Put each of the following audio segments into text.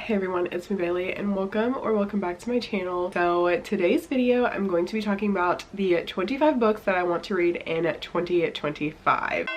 Hey everyone, it's me Bailey and welcome back to my channel. So today's video I'm going to be talking about the 25 books that I want to read in 2025.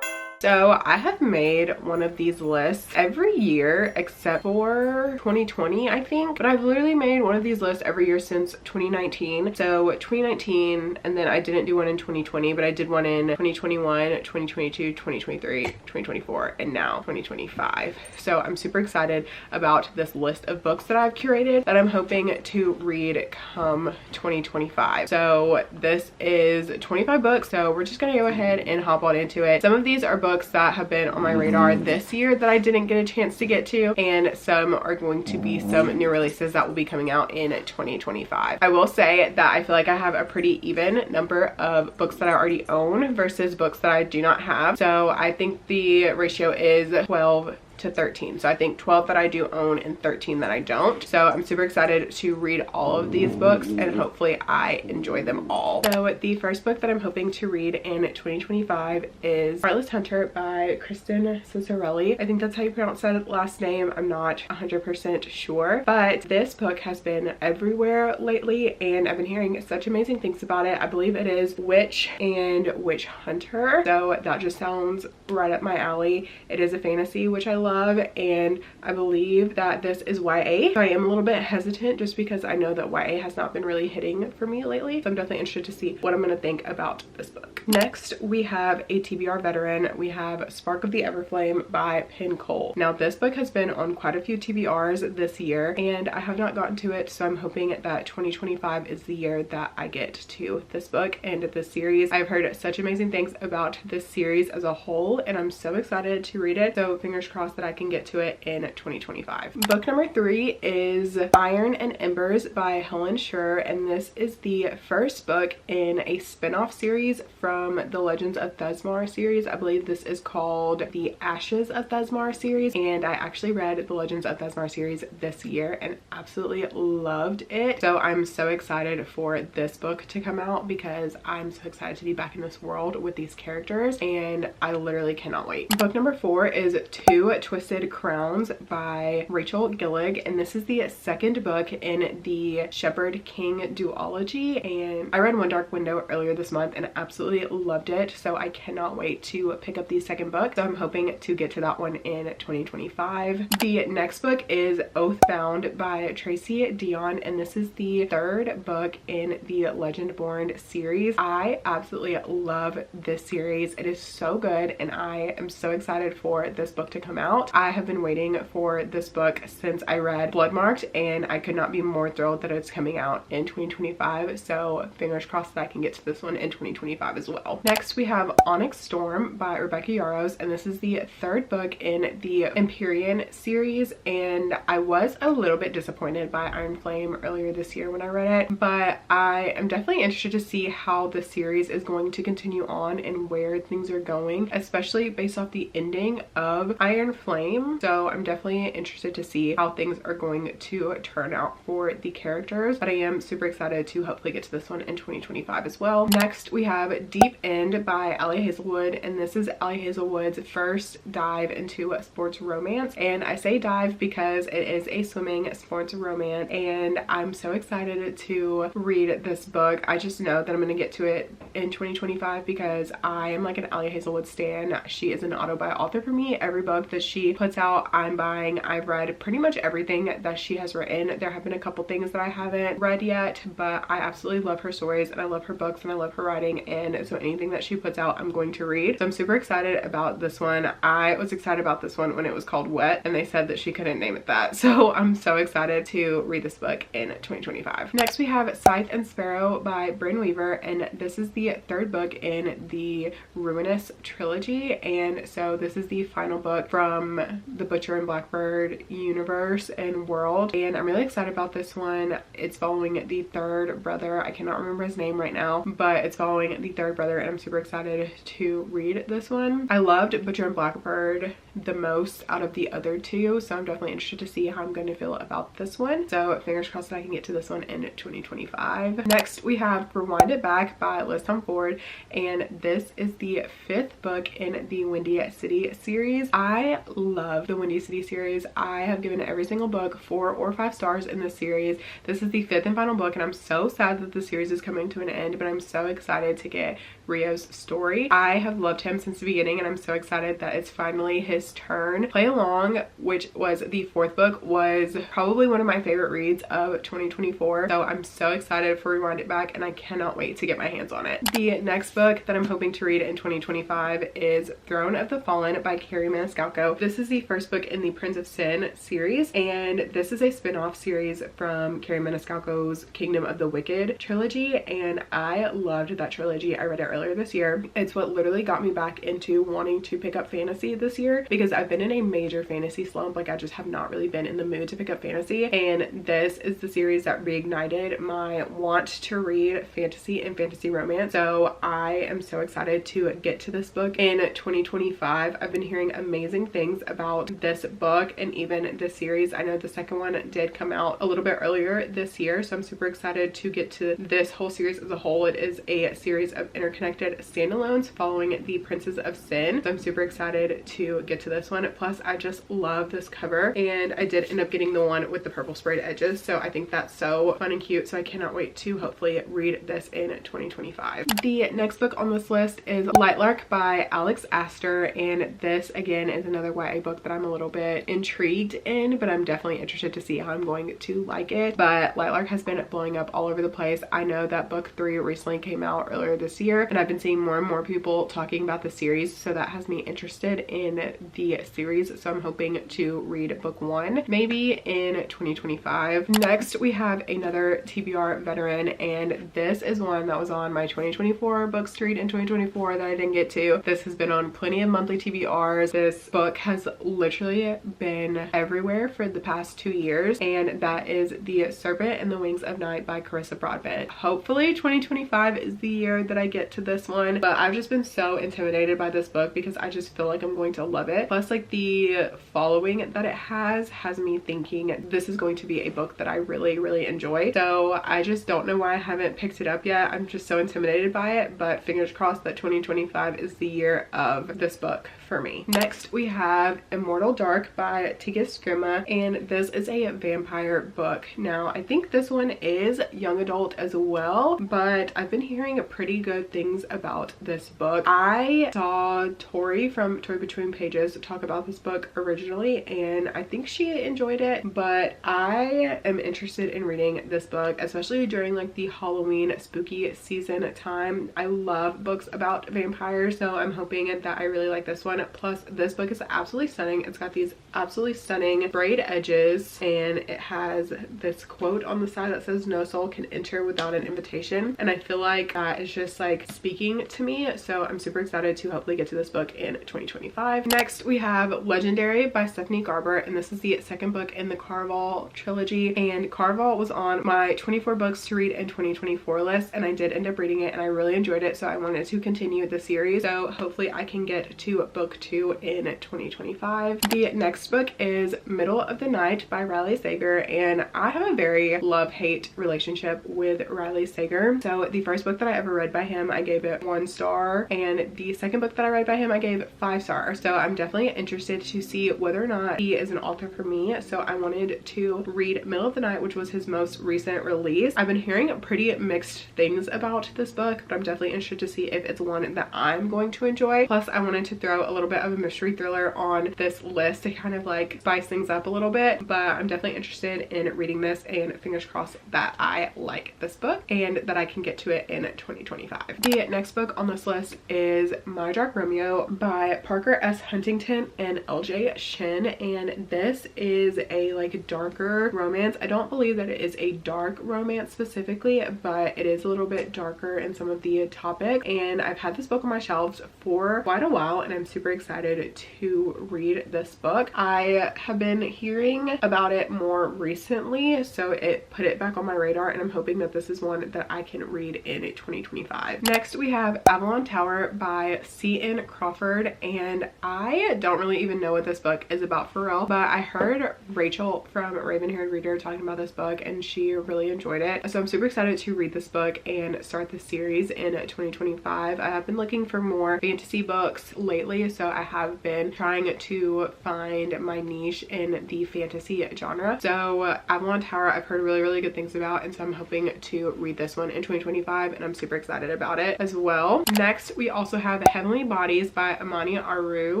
So I have made one of these lists every year except for 2020, I think, but I've literally made one of these lists every year since 2019. So 2019, and then I didn't do one in 2020, but I did one in 2021, 2022, 2023, 2024, and now 2025. So I'm super excited about this list of books that I've curated that I'm hoping to read come 2025. So this is 25 books, so we're just gonna go ahead and hop on into it. Some of these are books that have been on my radar this year that I didn't get a chance to get to, and some are going to be some new releases that will be coming out in 2025. I will say that I feel like I have a pretty even number of books that I already own versus books that I do not have. So I think the ratio is 12 to 13. So I think 12 that I do own and 13 that I don't. So I'm super excited to read all of these books and hopefully I enjoy them all. So the first book that I'm hoping to read in 2025 is Heartless Hunter by Kristen Cicerelli. I think that's how you pronounce that last name. I'm not 100% sure, but this book has been everywhere lately and I've been hearing such amazing things about it. I believe it is Witch and Witch Hunter. So that just sounds right up my alley. It is a fantasy, which I love, and I believe that this is YA. So I am a little bit hesitant just because I know that YA has not been really hitting for me lately. So I'm definitely interested to see what I'm going to think about this book. Next, we have a TBR veteran. We have Spark of the Everflame by Penn Cole. Now this book has been on quite a few TBRs this year and I have not gotten to it, so I'm hoping that 2025 is the year that I get to this book and this series. I've heard such amazing things about this series as a whole and I'm so excited to read it. So fingers crossed that I can get to it in 2025. Book number 3 is Iron and Embers by Helen Scher, and this is the first book in a spin-off series from the Legends of Thesmar series. I believe this is called the Ashes of Thesmar series, and I actually read the Legends of Thesmar series this year and absolutely loved it. So I'm so excited for this book to come out because I'm so excited to be back in this world with these characters and I literally cannot wait. Book number 4 is Two Twisted Crowns by Rachel Gillig, and this is the second book in the Shepherd King duology, and I read One Dark Window earlier this month and absolutely loved it, so I cannot wait to pick up the second book. So I'm hoping to get to that one in 2025. The next book is Oathbound by Tracy Dion, and this is the third book in the Legendborn series. I absolutely love this series. It is so good and I am so excited for this book to come out. I have been waiting for this book since I read Bloodmarked and I could not be more thrilled that it's coming out in 2025, so fingers crossed that I can get to this one in 2025 as well. Next we have Onyx Storm by Rebecca Yarros, and this is the third book in the Empyrean series, and I was a little bit disappointed by Iron Flame earlier this year when I read it, but I am definitely interested to see how the series is going to continue on and where things are going, especially based off the ending of Iron Flame. So I'm definitely interested to see how things are going to turn out for the characters, but I am super excited to hopefully get to this one in 2025 as well. Next we have Deep End by Allie Hazelwood, and this is Allie Hazelwood's first dive into sports romance, and I say dive because it is a swimming sports romance and I'm so excited to read this book. I just know that I'm going to get to it in 2025 because I am like an Allie Hazelwood stan. She is an auto-buy author for me. Every book that she puts out I'm buying. I've read pretty much everything that she has written. There have been a couple things that I haven't read yet, but I absolutely love her stories and I love her books and I love her writing, and so anything that she puts out I'm going to read. So I'm super excited about this one. I was excited about this one when it was called Wet and they said that she couldn't name it that, so I'm so excited to read this book in 2025. Next we have Scythe and Sparrow by Brynn Weaver, and this is the third book in the Ruinous trilogy, and so this is the final book from from the Butcher and Blackbird universe and world, and I'm really excited about this one. It's following the third brother. I cannot remember his name right now, but it's following the third brother, and I'm super excited to read this one. I loved Butcher and Blackbird the most out of the other two, so I'm definitely interested to see how I'm going to feel about this one. So fingers crossed that I can get to this one in 2025. Next we have Rewind It Back by Liz Tom Ford, and this is the 5th book in the Windy City series. I love the Windy City series. I have given every single book 4 or 5 stars in this series. This is the 5th and final book, and I'm so sad that the series is coming to an end, but I'm so excited to get Rio's story. I have loved him since the beginning, and I'm so excited that it's finally his turn. Play Along, which was the 4th book, was probably one of my favorite reads of 2024, so I'm so excited for Rewind It Back, and I cannot wait to get my hands on it. The next book that I'm hoping to read in 2025 is Throne of the Fallen by Carrie Maniscalco. This is the first book in the Prince of Sin series, and this is a spin-off series from Carrie Maniscalco's Kingdom of the Wicked trilogy, and I loved that trilogy. I read it earlier this year. It's what literally got me back into wanting to pick up fantasy this year, because I've been in a major fantasy slump. Like, I just have not really been in the mood to pick up fantasy, and this is the series that reignited my want to read fantasy and fantasy romance. So I am so excited to get to this book in 2025. I've been hearing amazing things about this book and even this series. I know the second one did come out a little bit earlier this year, so I'm super excited to get to this whole series as a whole. It is a series of interconnected standalones following the Princes of Sin, so I'm super excited to get to this one. Plus, I just love this cover, and I did end up getting the one with the purple sprayed edges, so I think that's so fun and cute, so I cannot wait to hopefully read this in 2025. The next book on this list is Lightlark by Alex Astor, and this again is another YA book that I'm a little bit intrigued in, but I'm definitely interested to see how I'm going to like it. But Lightlark has been blowing up all over the place. I know that book 3 recently came out earlier this year, and I've been seeing more and more people talking about the series, so that has me interested in the series, so I'm hoping to read book 1 maybe in 2025. Next we have another TBR veteran, and this is one that was on my 2024 books to read in 2024 that I didn't get to. This has been on plenty of monthly TBRs. This book has literally been everywhere for the past 2 years, and that is The Serpent and the Wings of Night by Carissa Broadbent. Hopefully 2025 is the year that I get to this one, but I've just been so intimidated by this book because I just feel like I'm going to love it. Plus, like, the following that it has me thinking this is going to be a book that I really enjoy. So I just don't know why I haven't picked it up yet. I'm just so intimidated by it, but fingers crossed that 2025 is the year of this book for me. Next we have Immortal Dark by Tigis Grima, and this is a vampire book. Now I think this one is young adult as well, but I've been hearing pretty good things about this book. I saw Tori from Tori Between Pages talk about this book originally, and I think she enjoyed it, but I am interested in reading this book, especially during like the Halloween spooky season time. I love books about vampires, so I'm hoping that I really like this one. Plus, this book is absolutely stunning. It's got these absolutely stunning braid edges, and it has this quote on the side that says "No soul can enter without an invitation," and I feel like that is just like speaking to me, so I'm super excited to hopefully get to this book in 2025. Next we have Legendary by Stephanie Garber, and this is the second book in the Carval trilogy, and Carval was on my 24 books to read in 2024 list, and I did end up reading it and I really enjoyed it, so I wanted to continue the series, so hopefully I can get to book 2 in 2025. The next book is Middle of the Night by Riley Sager, and I have a very love-hate relationship with Riley Sager. So the first book that I ever read by him, I gave it 1 star, and the second book that I read by him, I gave 5 stars. So I'm definitely interested to see whether or not he is an author for me. So I wanted to read Middle of the Night, which was his most recent release. I've been hearing pretty mixed things about this book, but I'm definitely interested to see if it's one that I'm going to enjoy. Plus, I wanted to throw a little bit of a mystery thriller on this list to kind of like spice things up a little bit, but I'm definitely interested in reading this, and fingers crossed that I like this book and that I can get to it in 2025. The next book on this list is My Dark Romeo by Parker S. Huntington and LJ Shin, and this is a like darker romance. I don't believe that it is a dark romance specifically, but it is a little bit darker in some of the topic, and I've had this book on my shelves for quite a while, and I'm super super excited to read this book. I have been hearing about it more recently, so it put it back on my radar, and I'm hoping that this is one that I can read in 2025. Next, we have Avalon Tower by C.N. Crawford, and I don't really even know what this book is about for real, but I heard Rachel from Raven Haired Reader talking about this book, and she really enjoyed it. So I'm super excited to read this book and start the series in 2025. I have been looking for more fantasy books lately, so I have been trying to find my niche in the fantasy genre. So Avalon Tower I've heard really good things about, and so I'm hoping to read this one in 2025, and I'm super excited about it as well. Next, we also have Heavenly Bodies by Imani Aru.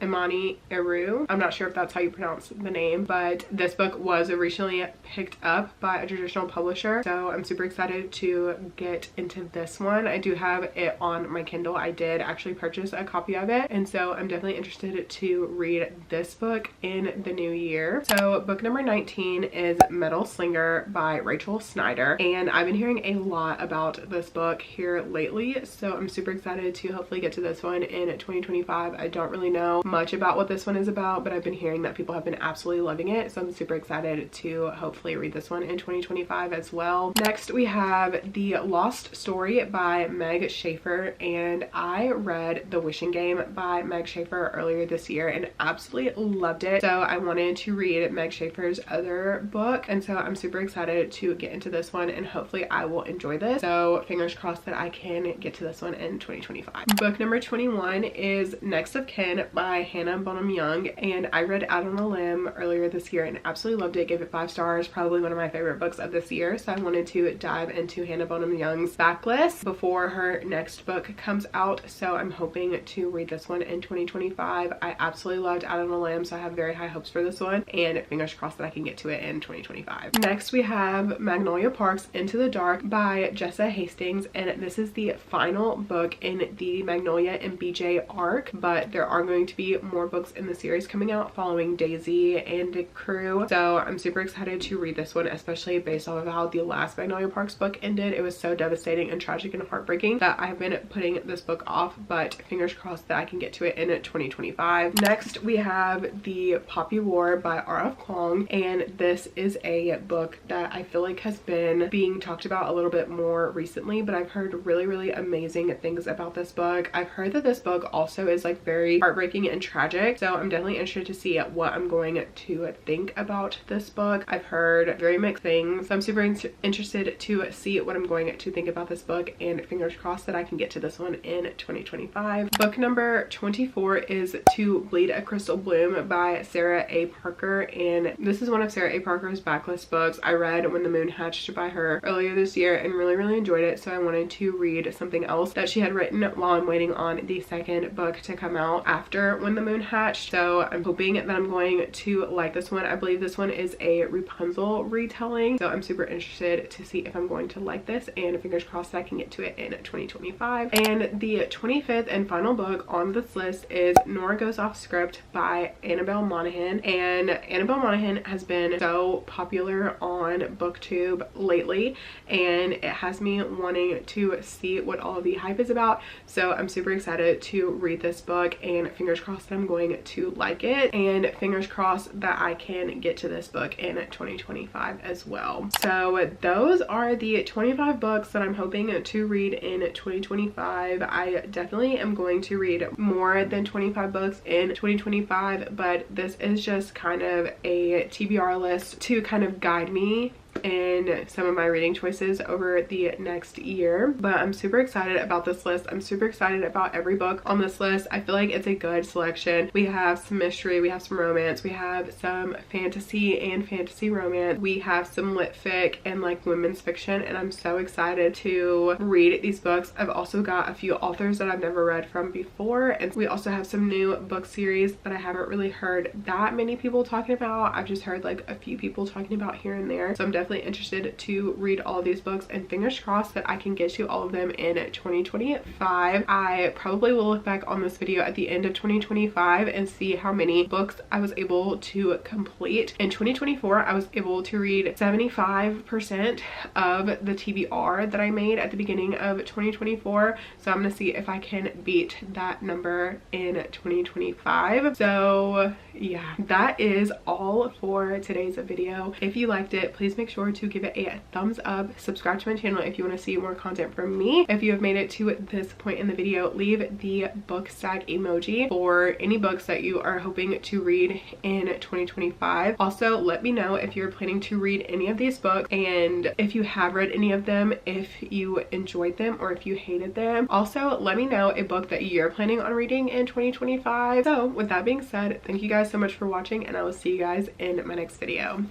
I'm not sure if that's how you pronounce the name, but this book was originally picked up by a traditional publisher, so I'm super excited to get into this one. I do have it on my Kindle. I did actually purchase a copy of it, and so I'm definitely interested to read this book in the new year. So book number 19 is Metal Slinger by Rachel Snyder, and I've been hearing a lot about this book here lately, so I'm super excited to hopefully get to this one in 2025. I don't really know much about what this one is about, but I've been hearing that people have been absolutely loving it, so I'm super excited to hopefully read this one in 2025 as well. Next, we have The Lost Story by Meg Schaefer, and I read The Wishing Game by Meg Schaefer earlier this year and absolutely loved it, so I wanted to read Meg Schaefer's other book, and so I'm super excited to get into this one, and hopefully I will enjoy this. So fingers crossed that I can get to this one in 2025. Book number 21 is Next of Kin by Hannah Bonham Young, and I read Out on a Limb earlier this year and absolutely loved it. Gave it 5 stars, probably one of my favorite books of this year, so I wanted to dive into Hannah Bonham Young's backlist before her next book comes out, so I'm hoping to read this one in 2025. I absolutely loved Out on a Limb, so I have very high hopes for this one, and fingers crossed that I can get to it in 2025. Next, we have Magnolia Park's Into the Dark by Jessa Hastings, and this is the final book in the Magnolia and BJ arc, but there are going to be more books in the series coming out following Daisy and the crew, so I'm super excited to read this one, especially based off of how the last Magnolia Parks book ended. It was so devastating and tragic and heartbreaking that I have been putting this book off, but fingers crossed that I can get to it in 2025. Next, we have The Poppy War by R.F. Kuang, and this is a book that I feel like has been being talked about a little bit more recently, but I've heard really amazing things about this book. I've heard that this book also is like very heartbreaking and tragic, so I'm definitely interested to see what I'm going to think about this book. I've heard very mixed things, so I'm super interested to see what I'm going to think about this book, and fingers crossed that I can get to this one in 2025. Book number 24 is To Bleed a Crystal Bloom by Sarah A. Parker, and this is one of Sarah A. Parker's backlist books. I read When the Moon Hatched by her earlier this year and really enjoyed it, so I wanted to read something else that she had written while I'm waiting on the second book to come out after When the Moon Hatched, so I'm hoping that I'm going to like this one. I believe this one is a Rapunzel retelling, so I'm super interested to see if I'm going to like this, and fingers crossed that I can get to it in 2025. And the 25th and final book on this list is Nora Goes Off Script by Annabelle Monaghan, and Annabelle Monaghan has been so popular on BookTube lately, and it has me wanting to see what all of the hype is about, so I'm super excited to read this book, and fingers crossed that I'm going to like it, and fingers crossed that I can get to this book in 2025 as well. So those are the 25 books that I'm hoping to read in 2025. I definitely am going to read more than 25 books in 2025, but this is just kind of a TBR list to kind of guide me in some of my reading choices over the next year. But I'm super excited about this list. I'm super excited about every book on this list. I feel like it's a good selection. We have some mystery, we have some romance, we have some fantasy and fantasy romance, we have some lit fic and like women's fiction, and I'm so excited to read these books. I've also got a few authors that I've never read from before, and we also have some new book series that I haven't really heard that many people talking about. I've just heard like a few people talking about here and there, so I'm definitely interested to read all of these books, and fingers crossed that I can get to all of them in 2025. I probably will look back on this video at the end of 2025 and see how many books I was able to complete. In 2024, I was able to read 75% of the TBR that I made at the beginning of 2024. So I'm gonna see if I can beat that number in 2025. So yeah, that is all for today's video. If you liked it, please make sure to give it a thumbs up. Subscribe to my channel if you want to see more content from me. If you have made it to this point in the video, leave the book stack emoji for any books that you are hoping to read in 2025. Also, let me know if you're planning to read any of these books, and if you have read any of them, if you enjoyed them or if you hated them. Also, let me know a book that you're planning on reading in 2025. So with that being said, thank you guys so much for watching, and I will see you guys in my next video.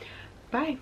Bye.